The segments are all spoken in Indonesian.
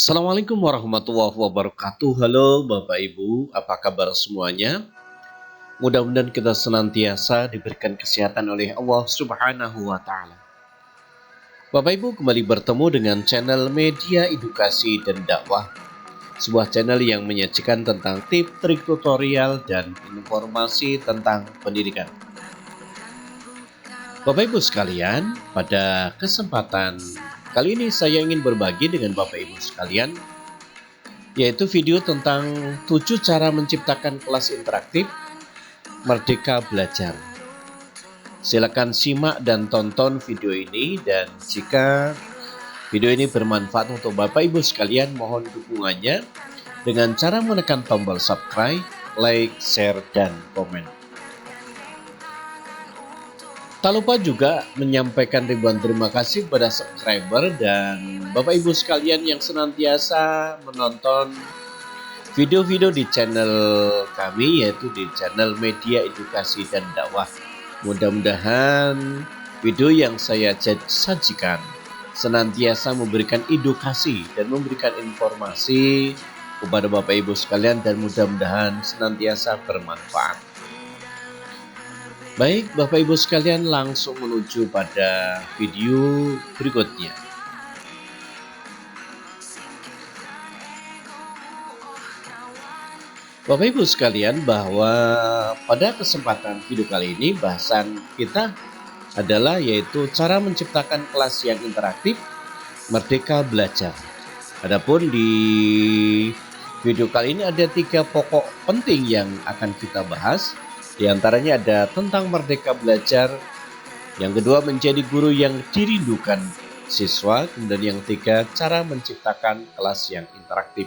Assalamualaikum warahmatullahi wabarakatuh. Halo Bapak Ibu, apa kabar semuanya? Mudah-mudahan kita senantiasa diberikan kesehatan oleh Allah Subhanahu wa Ta'ala. Bapak Ibu, kembali bertemu dengan channel Media Edukasi dan Dakwah, sebuah channel yang menyajikan tentang tips, trik, tutorial, dan informasi tentang pendidikan. Bapak Ibu sekalian, pada kesempatan kali ini saya ingin berbagi dengan Bapak Ibu sekalian, yaitu video tentang 7 cara menciptakan kelas interaktif Merdeka Belajar. Silakan simak dan tonton video ini, dan jika video ini bermanfaat untuk Bapak Ibu sekalian, mohon dukungannya dengan cara menekan tombol subscribe, like, share, dan komen. Tak lupa juga menyampaikan ribuan terima kasih kepada subscriber dan Bapak Ibu sekalian yang senantiasa menonton video-video di channel kami, yaitu di channel Media Edukasi dan Dakwah. Mudah-mudahan video yang saya sajikan senantiasa memberikan edukasi dan memberikan informasi kepada Bapak Ibu sekalian, dan mudah-mudahan senantiasa bermanfaat. Baik Bapak Ibu sekalian, langsung menuju pada video berikutnya. Bapak Ibu sekalian, bahwa pada kesempatan video kali ini bahasan kita adalah yaitu cara menciptakan kelas yang interaktif Merdeka Belajar. Adapun di video kali ini ada 3 pokok penting yang akan kita bahas. Di antaranya ada tentang Merdeka Belajar, yang kedua menjadi guru yang dirindukan siswa, kemudian yang ketiga cara menciptakan kelas yang interaktif.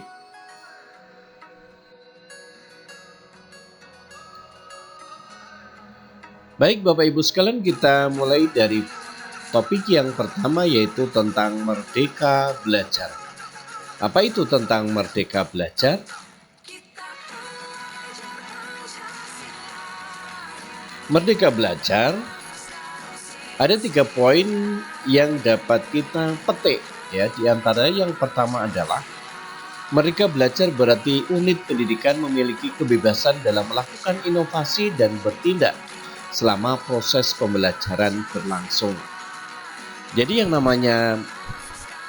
Baik Bapak Ibu sekalian, kita mulai dari topik yang pertama, yaitu tentang Merdeka Belajar. Apa itu tentang Merdeka Belajar? Merdeka Belajar ada 3 poin yang dapat kita petik, ya. Di antara yang pertama adalah Merdeka Belajar berarti unit pendidikan memiliki kebebasan dalam melakukan inovasi dan bertindak selama proses pembelajaran berlangsung. Jadi yang namanya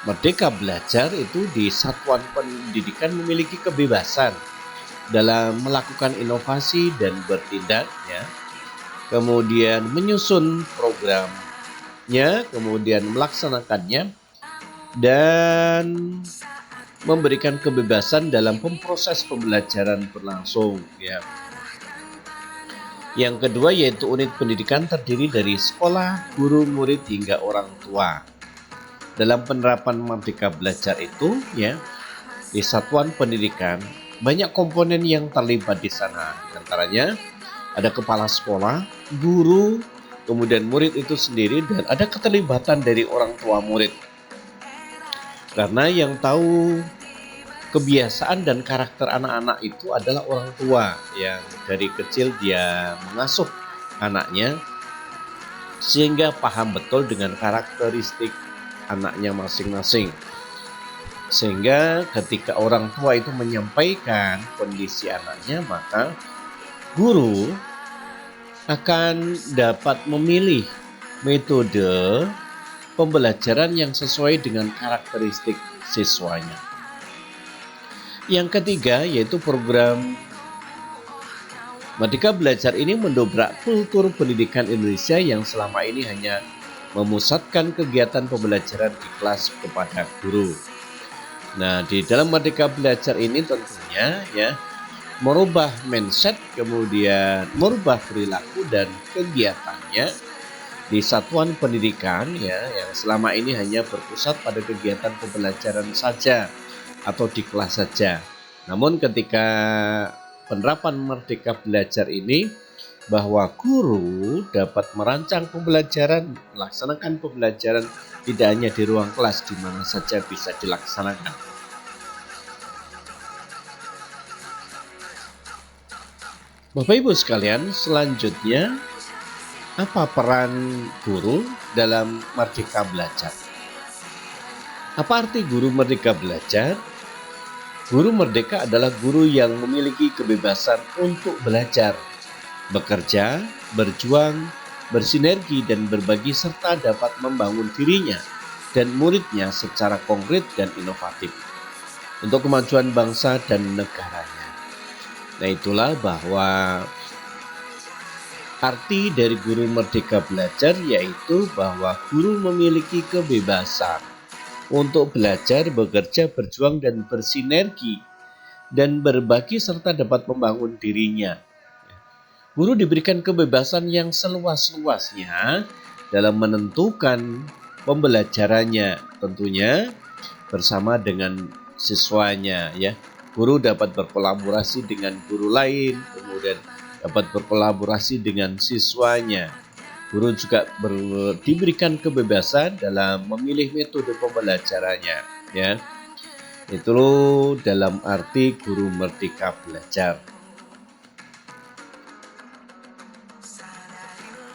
Merdeka Belajar itu di satuan pendidikan memiliki kebebasan dalam melakukan inovasi dan bertindak, ya. Kemudian menyusun programnya, kemudian melaksanakannya, dan memberikan kebebasan dalam proses pembelajaran berlangsung, ya. Yang kedua yaitu unit pendidikan terdiri dari sekolah, guru, murid, hingga orang tua. Dalam penerapan Merdeka Belajar itu, ya, di satuan pendidikan banyak komponen yang terlibat di sana. Di antaranya ada kepala sekolah, guru, kemudian murid itu sendiri, dan ada keterlibatan dari orang tua murid. Karena yang tahu kebiasaan dan karakter anak-anak itu adalah orang tua, yang dari kecil dia mengasuh anaknya sehingga paham betul dengan karakteristik anaknya masing-masing. Sehingga ketika orang tua itu menyampaikan kondisi anaknya, maka guru akan dapat memilih metode pembelajaran yang sesuai dengan karakteristik siswanya. Yang ketiga yaitu program Merdeka Belajar ini mendobrak kultur pendidikan Indonesia yang selama ini hanya memusatkan kegiatan pembelajaran di kelas kepada guru. Nah, di dalam Merdeka Belajar ini tentunya, ya, merubah mindset, kemudian merubah perilaku dan kegiatannya di satuan pendidikan, ya, yang selama ini hanya berpusat pada kegiatan pembelajaran saja atau di kelas saja. Namun ketika penerapan Merdeka Belajar ini, bahwa guru dapat merancang pembelajaran, melaksanakan pembelajaran tidak hanya di ruang kelas, di mana saja bisa dilaksanakan. Bapak Ibu sekalian, selanjutnya apa peran guru dalam Merdeka Belajar? Apa arti guru Merdeka Belajar? Guru merdeka adalah guru yang memiliki kebebasan untuk belajar, bekerja, berjuang, bersinergi dan berbagi serta dapat membangun dirinya dan muridnya secara konkret dan inovatif untuk kemajuan bangsa dan negaranya. Nah, itulah bahwa arti dari guru merdeka belajar yaitu bahwa guru memiliki kebebasan untuk belajar, bekerja, berjuang, dan bersinergi dan berbagi serta dapat membangun dirinya. Guru diberikan kebebasan yang seluas-luasnya dalam menentukan pembelajarannya, tentunya bersama dengan siswanya ya. Guru dapat berkolaborasi dengan guru lain, kemudian dapat berkolaborasi dengan siswanya. Guru juga diberikan kebebasan dalam memilih metode pembelajarannya ya. Itu dalam arti guru merdeka belajar.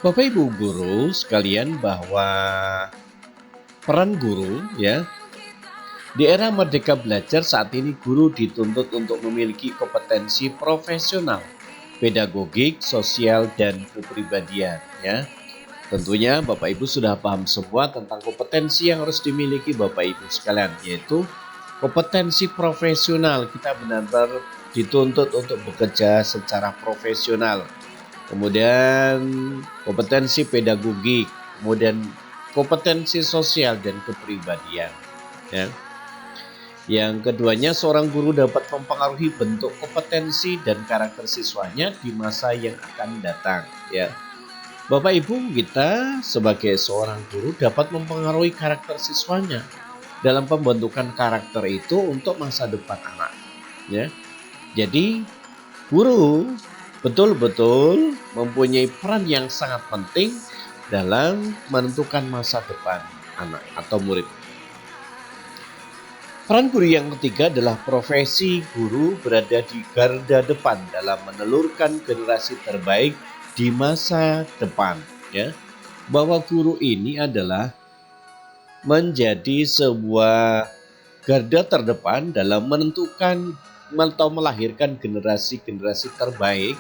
Bapak Ibu guru sekalian, bahwa peran guru ya di era merdeka belajar saat ini, guru dituntut untuk memiliki kompetensi profesional, pedagogik, sosial, dan kepribadian ya. Tentunya Bapak Ibu sudah paham semua tentang kompetensi yang harus dimiliki Bapak Ibu sekalian, yaitu kompetensi profesional. Kita benar-benar dituntut untuk bekerja secara profesional. Kemudian kompetensi pedagogik, kemudian kompetensi sosial dan kepribadian ya. Yang keduanya, seorang guru dapat mempengaruhi bentuk kompetensi dan karakter siswanya di masa yang akan datang ya. Bapak Ibu, kita sebagai seorang guru dapat mempengaruhi karakter siswanya dalam pembentukan karakter itu untuk masa depan anak ya. Jadi guru betul-betul mempunyai peran yang sangat penting dalam menentukan masa depan anak atau murid. Peran guru yang ketiga adalah profesi guru berada di garda depan dalam menelurkan generasi terbaik di masa depan ya. Bahwa guru ini adalah menjadi sebuah garda terdepan dalam menentukan atau melahirkan generasi-generasi terbaik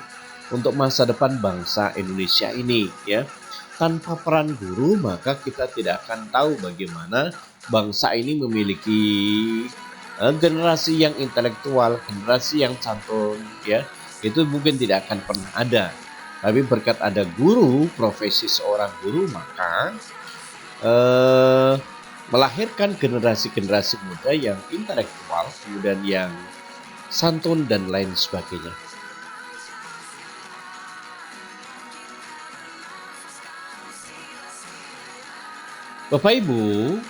untuk masa depan bangsa Indonesia ini ya. Tanpa peran guru maka kita tidak akan tahu bagaimana bangsa ini memiliki generasi yang intelektual, generasi yang santun ya. Itu mungkin tidak akan pernah ada. Tapi berkat ada guru, profesi seorang guru, maka melahirkan generasi-generasi muda yang intelektual, kemudian yang santun dan lain sebagainya. Bapak Ibu,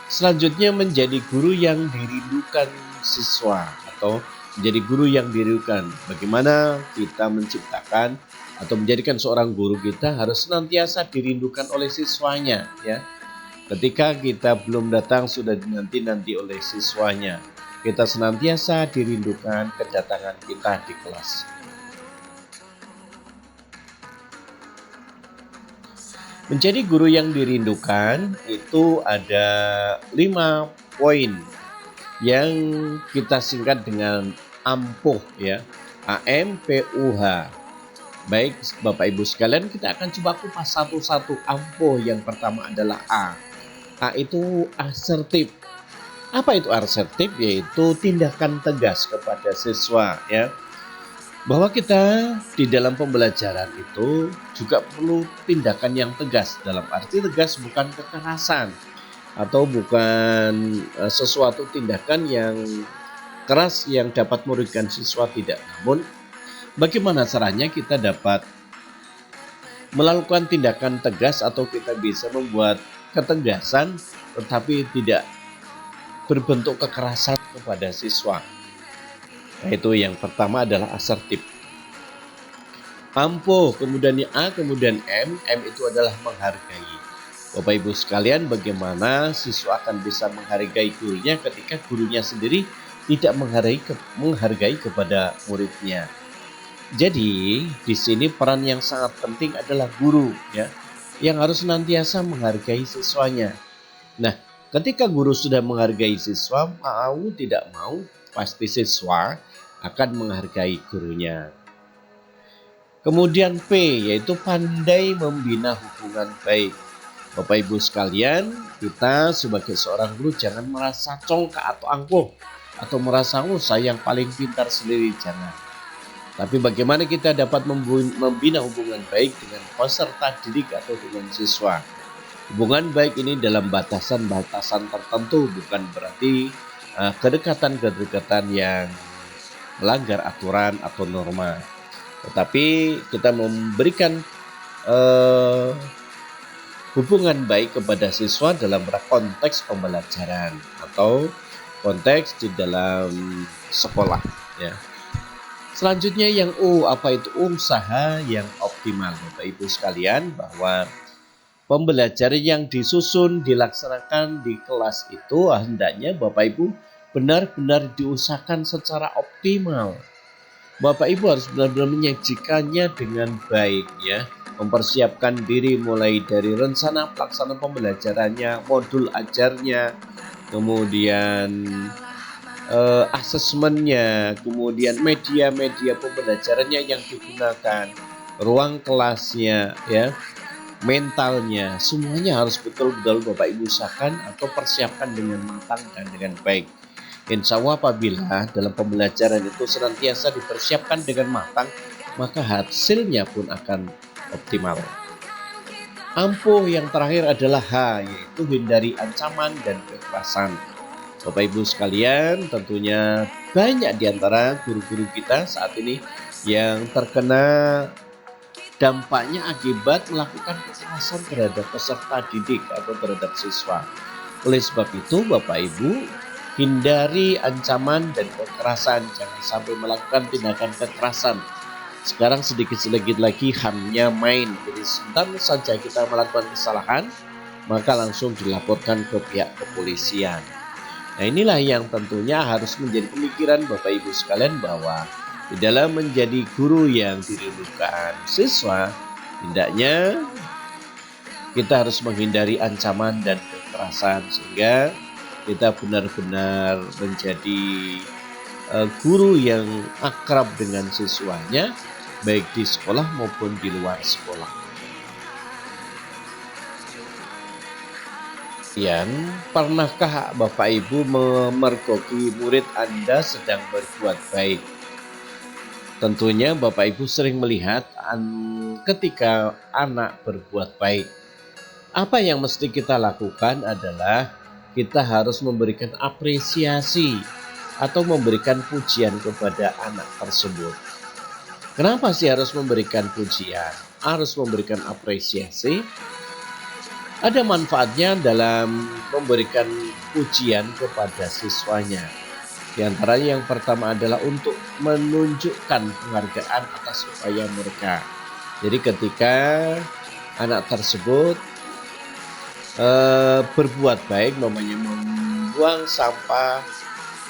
selanjutnya menjadi guru yang dirindukan siswa atau menjadi guru yang dirindukan. Bagaimana kita menciptakan atau menjadikan seorang guru kita harus senantiasa dirindukan oleh siswanya ya. Ketika kita belum datang sudah dinanti-nanti oleh siswanya. Kita senantiasa dirindukan kedatangan kita di kelas. Menjadi guru yang dirindukan itu ada 5 poin yang kita singkat dengan AMPUH ya. AMPUH. Baik Bapak Ibu sekalian, kita akan coba kupas satu-satu AMPUH. Yang pertama adalah A. A itu asertif. Apa itu asertif? Yaitu tindakan tegas kepada siswa ya. Bahwa kita di dalam pembelajaran itu juga perlu tindakan yang tegas. Dalam arti tegas bukan kekerasan atau bukan sesuatu tindakan yang keras yang dapat merugikan siswa, tidak. Namun bagaimana caranya kita dapat melakukan tindakan tegas atau kita bisa membuat ketegasan tetapi tidak berbentuk kekerasan kepada siswa. Yaitu yang pertama adalah asertif. AMPUH, kemudian A, kemudian M. M itu adalah menghargai. Bapak Ibu sekalian, bagaimana siswa akan bisa menghargai gurunya ketika gurunya sendiri tidak menghargai kepada muridnya. Jadi di sini peran yang sangat penting adalah guru ya, yang harus senantiasa menghargai siswanya. Nah, Ketika guru sudah menghargai siswa, mau tidak mau pasti siswa akan menghargai gurunya. Kemudian P, yaitu pandai membina hubungan baik. Bapak Ibu sekalian, kita sebagai seorang guru jangan merasa congkak atau angkuh, atau merasa saya yang paling pintar sendiri, jangan. Tapi bagaimana kita dapat membina hubungan baik dengan peserta didik atau dengan siswa. Hubungan baik ini dalam batasan-batasan tertentu, bukan berarti kedekatan-kedekatan yang melanggar aturan atau norma. Tetapi kita memberikan hubungan baik kepada siswa dalam konteks pembelajaran atau konteks di dalam sekolah. Ya. Selanjutnya yang U, apa itu usaha yang optimal, Bapak Ibu sekalian, bahwa pembelajaran yang disusun dilaksanakan di kelas itu hendaknya Bapak Ibu benar-benar diusahakan secara optimal. Bapak Ibu harus benar-benar menyajikannya dengan baik, ya, mempersiapkan diri mulai dari rencana pelaksanaan pembelajarannya, modul ajarnya, kemudian asesmennya, kemudian media-media pembelajarannya yang digunakan, ruang kelasnya, ya, mentalnya, semuanya harus betul-betul Bapak Ibu usahakan atau persiapkan dengan matang dan dengan baik. Insya Allah apabila dalam pembelajaran itu senantiasa dipersiapkan dengan matang, maka hasilnya pun akan optimal. Ampuh yang terakhir adalah H, yaitu hindari ancaman dan kekerasan. Bapak Ibu sekalian, tentunya banyak di antara guru-guru kita saat ini yang terkena dampaknya akibat melakukan kekerasan terhadap peserta didik atau terhadap siswa. Oleh sebab itu, Bapak Ibu, hindari ancaman dan kekerasan, jangan sampai melakukan tindakan kekerasan. Sekarang sedikit-sedikit lagi HAM-nya main, jadi sebentar saja kita melakukan kesalahan, maka langsung dilaporkan ke pihak kepolisian. Nah, inilah yang tentunya harus menjadi pemikiran Bapak Ibu sekalian, bahwa di dalam menjadi guru yang dirindukan siswa, hendaknya kita harus menghindari ancaman dan kekerasan sehingga kita benar-benar menjadi guru yang akrab dengan siswanya, baik di sekolah maupun di luar sekolah. Pernahkah Bapak Ibu memergoki murid Anda sedang berbuat baik? Tentunya Bapak Ibu sering melihat ketika anak berbuat baik. Apa yang mesti kita lakukan adalah kita harus memberikan apresiasi atau memberikan pujian kepada anak tersebut. Kenapa sih harus memberikan pujian? Harus memberikan apresiasi? Ada manfaatnya dalam memberikan pujian kepada siswanya. Di antaranya yang pertama adalah untuk menunjukkan penghargaan atas upaya mereka. Jadi ketika anak tersebut berbuat baik, namanya membuang sampah,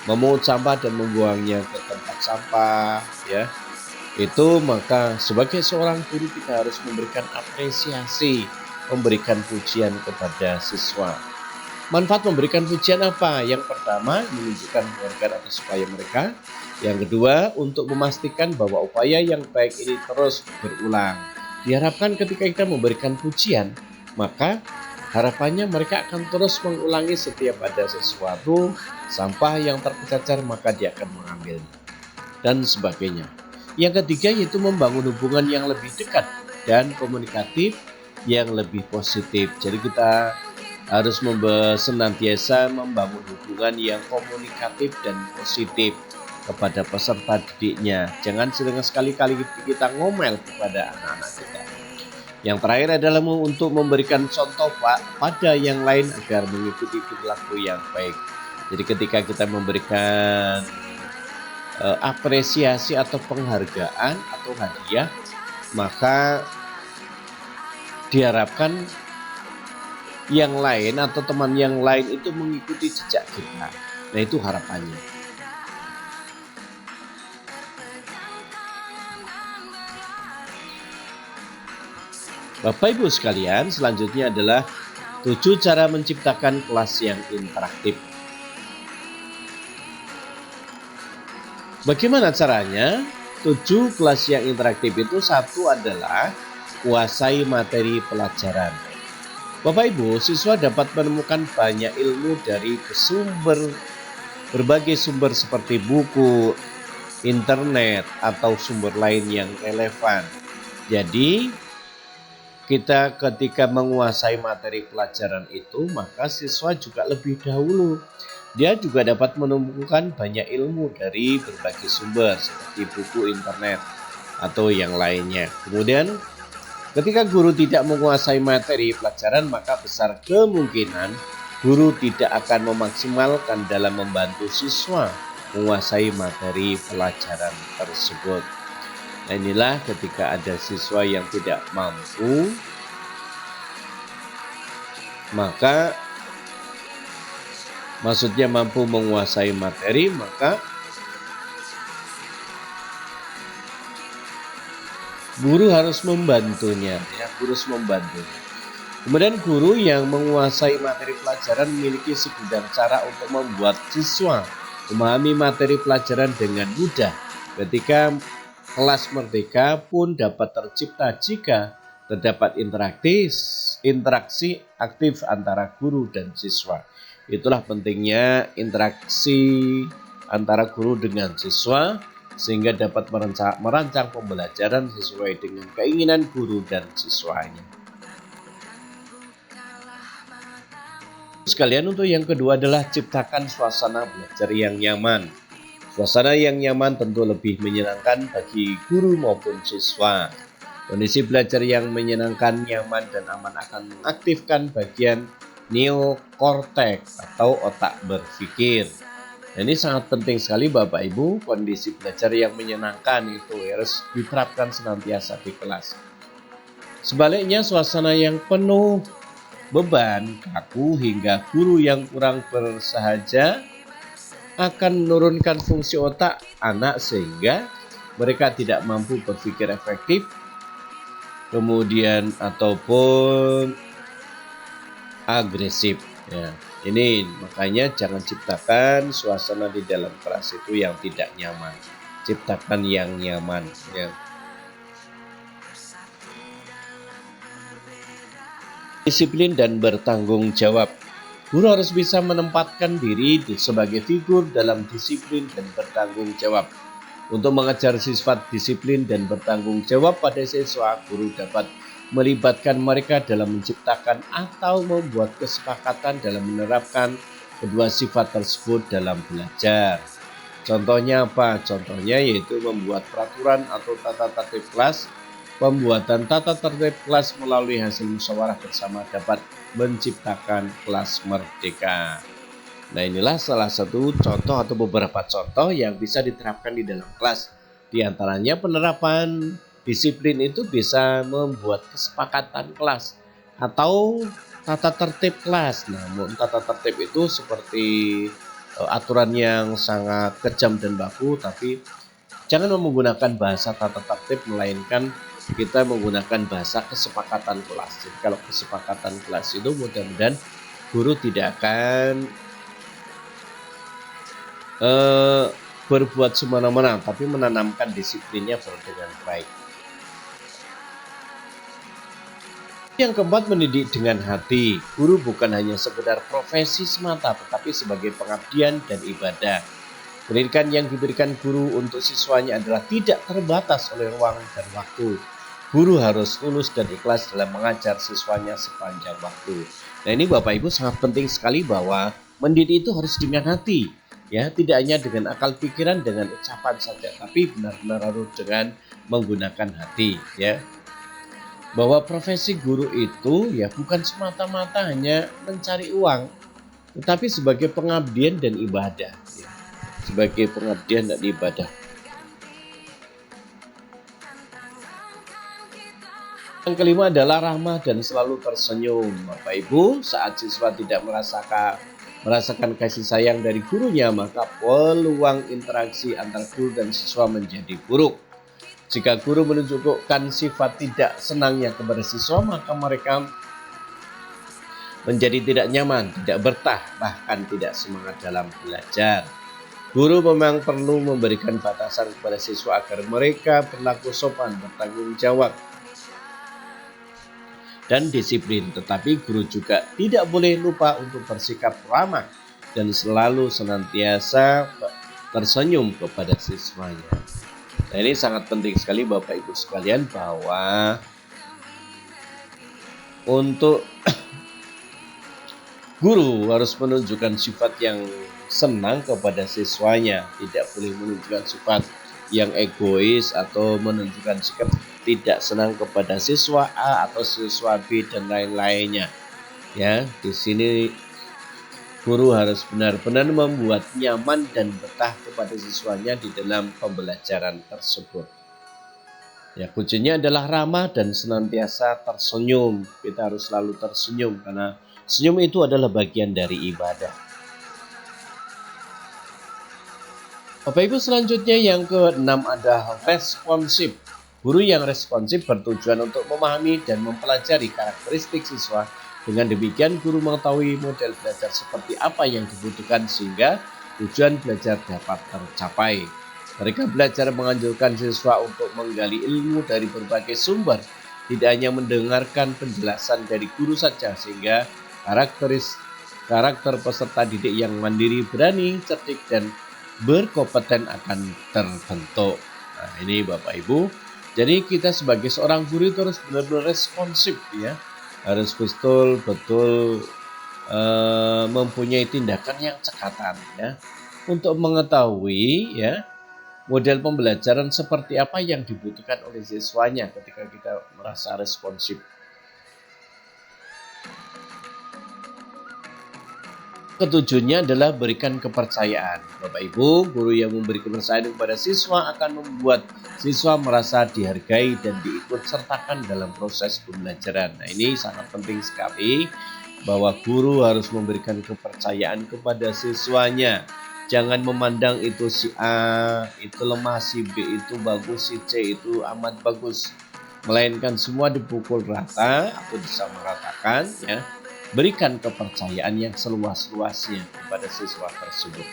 memungut sampah dan membuangnya ke tempat sampah, ya, itu maka sebagai seorang guru kita harus memberikan apresiasi, memberikan pujian kepada siswa. Manfaat memberikan pujian apa? Yang pertama, menunjukkan penghargaan atas upaya mereka. Yang kedua, untuk memastikan bahwa upaya yang baik ini terus berulang. Diharapkan ketika kita memberikan pujian, maka harapannya mereka akan terus mengulangi setiap ada sesuatu, sampah yang tercecer, maka dia akan mengambilnya, dan sebagainya. Yang ketiga yaitu membangun hubungan yang lebih dekat dan komunikatif yang lebih positif. Jadi kita harus senantiasa membangun hubungan yang komunikatif dan positif kepada peserta didiknya. Jangan sekali-kali kita ngomel kepada anak-anak kita. Yang terakhir adalah untuk memberikan contoh pada yang lain agar mengikuti perilaku yang baik. Jadi ketika kita memberikan apresiasi atau penghargaan atau hadiah, maka diharapkan yang lain atau teman yang lain itu mengikuti jejak kita. Nah, itu harapannya. Bapak Ibu sekalian, selanjutnya adalah 7. Cara menciptakan kelas yang interaktif. Bagaimana caranya? 7 kelas yang interaktif itu, satu adalah kuasai materi pelajaran. Bapak Ibu, siswa dapat menemukan banyak ilmu dari berbagai sumber seperti buku, internet, atau sumber lain yang relevan. Jadi, kita ketika menguasai materi pelajaran itu, maka siswa juga lebih dahulu dia juga dapat menemukan banyak ilmu dari berbagai sumber seperti buku, internet, atau yang lainnya. Kemudian, ketika guru tidak menguasai materi pelajaran, maka besar kemungkinan guru tidak akan memaksimalkan dalam membantu siswa menguasai materi pelajaran tersebut. Nah, inilah ketika ada siswa yang tidak mampu, maka maksudnya mampu menguasai materi, maka guru harus membantunya, ya, guru harus membantunya. Kemudian guru yang menguasai materi pelajaran memiliki segudang cara untuk membuat siswa memahami materi pelajaran dengan mudah. Ketika kelas merdeka pun dapat tercipta jika terdapat interaksi aktif antara guru dan siswa. Itulah pentingnya interaksi antara guru dengan siswa sehingga dapat merancang pembelajaran sesuai dengan keinginan guru dan siswanya. Sekalian, untuk yang kedua adalah ciptakan suasana belajar yang nyaman. Suasana yang nyaman tentu lebih menyenangkan bagi guru maupun siswa. Kondisi belajar yang menyenangkan, nyaman, dan aman akan mengaktifkan bagian neokorteks atau otak berpikir. Nah, ini sangat penting sekali Bapak Ibu, kondisi belajar yang menyenangkan itu harus diterapkan senantiasa di kelas. Sebaliknya, suasana yang penuh beban, kaku, hingga guru yang kurang bersahaja akan menurunkan fungsi otak anak sehingga mereka tidak mampu berpikir efektif, kemudian ataupun agresif. Ya, ini makanya jangan ciptakan suasana di dalam kelas itu yang tidak nyaman. Ciptakan yang nyaman. Ya. Disiplin dan bertanggung jawab. Guru harus bisa menempatkan diri sebagai figur dalam disiplin dan bertanggung jawab. Untuk mengajar sifat disiplin dan bertanggung jawab pada siswa, guru dapat melibatkan mereka dalam menciptakan atau membuat kesepakatan dalam menerapkan kedua sifat tersebut dalam belajar. Contohnya apa? Contohnya yaitu membuat peraturan atau tata tertib kelas. Pembuatan tata tertib kelas melalui hasil musyawarah bersama dapat menciptakan kelas merdeka. Nah, inilah salah satu contoh atau beberapa contoh yang bisa diterapkan di dalam kelas. Di antaranya penerapan disiplin itu bisa membuat kesepakatan kelas atau tata tertib kelas. Namun tata tertib itu seperti aturan yang sangat kejam dan baku, tapi jangan menggunakan bahasa tata tertib, melainkan kita menggunakan bahasa kesepakatan kelas. Jadi kalau kesepakatan kelas itu mudah-mudahan guru tidak akan berbuat semena-mena, tapi menanamkan disiplinnya dengan baik. Yang keempat, mendidik dengan hati. Guru bukan hanya sekedar profesi semata, tetapi sebagai pengabdian dan ibadah. Pendidikan yang diberikan guru untuk siswanya adalah tidak terbatas oleh ruang dan waktu. Guru harus tulus dan ikhlas dalam mengajar siswanya sepanjang waktu. Nah, ini Bapak Ibu sangat penting sekali bahwa mendidik itu harus dengan hati. Ya, tidak hanya dengan akal pikiran, dengan ucapan saja, tapi benar-benar harus dengan menggunakan hati. Ya, bahwa profesi guru itu ya bukan semata-mata hanya mencari uang, tetapi sebagai pengabdian dan ibadah. Ya. Sebagai pengabdian dan ibadah. Yang kelima adalah ramah dan selalu tersenyum. Bapak Ibu, saat siswa tidak merasakan kasih sayang dari gurunya, maka peluang interaksi antar guru dan siswa menjadi buruk. Jika guru menunjukkan sifat tidak senangnya kepada siswa, maka mereka menjadi tidak nyaman, tidak betah, bahkan tidak semangat dalam belajar. Guru memang perlu memberikan batasan kepada siswa agar mereka berlaku sopan, bertanggung jawab, dan disiplin. Tetapi guru juga tidak boleh lupa untuk bersikap ramah dan selalu senantiasa tersenyum kepada siswanya. Nah, ini sangat penting sekali Bapak Ibu sekalian, bahwa untuk guru harus menunjukkan sifat yang senang kepada siswanya, tidak boleh menunjukkan sifat yang egois atau menunjukkan sikap tidak senang kepada siswa A atau siswa B dan lain-lainnya. Ya, di sini guru harus benar-benar membuat nyaman dan betah kepada siswanya di dalam pembelajaran tersebut. Ya, kuncinya adalah ramah dan senantiasa tersenyum. Kita harus selalu tersenyum karena senyum itu adalah bagian dari ibadah. Bapak Ibu, selanjutnya yang ke-6 ada responsif. Guru yang responsif bertujuan untuk memahami dan mempelajari karakteristik siswa. Dengan demikian guru mengetahui model belajar seperti apa yang dibutuhkan sehingga tujuan belajar dapat tercapai. Mereka belajar menganjurkan siswa untuk menggali ilmu dari berbagai sumber, tidak hanya mendengarkan penjelasan dari guru saja, sehingga karakter peserta didik yang mandiri, berani, cerdik, dan berkompeten akan terbentuk. Nah, ini Bapak Ibu. Jadi kita sebagai seorang guru itu harus benar-benar responsif, ya. Harus betul-betul mempunyai tindakan yang cekatan, ya, untuk mengetahui, ya, model pembelajaran seperti apa yang dibutuhkan oleh siswanya ketika kita merasa responsif. Ketujuhnya adalah berikan kepercayaan. Bapak Ibu, guru yang memberi kepercayaan kepada siswa akan membuat siswa merasa dihargai dan diikut sertakan dalam proses pembelajaran. Nah, ini sangat penting sekali bahwa guru harus memberikan kepercayaan kepada siswanya. Jangan memandang itu si A itu lemah, si B itu bagus, si C itu amat bagus. Melainkan semua dipukul rata atau disamaratakan, ya. Berikan kepercayaan yang seluas-luasnya kepada siswa tersebut.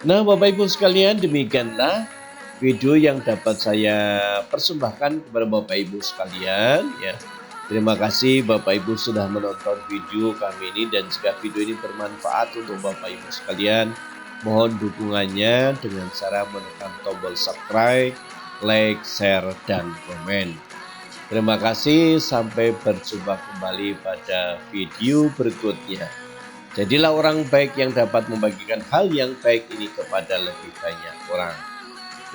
Nah, Bapak Ibu sekalian, demikianlah video yang dapat saya persembahkan kepada Bapak Ibu sekalian, ya. Terima kasih Bapak Ibu sudah menonton video kami ini, dan jika video ini bermanfaat untuk Bapak Ibu sekalian, mohon dukungannya dengan cara menekan tombol subscribe, like, share, dan komen. Terima kasih, sampai berjumpa kembali pada video berikutnya. Jadilah orang baik yang dapat membagikan hal yang baik ini kepada lebih banyak orang.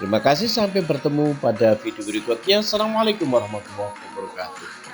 Terima kasih, sampai bertemu pada video berikutnya. Assalamualaikum warahmatullahi wabarakatuh.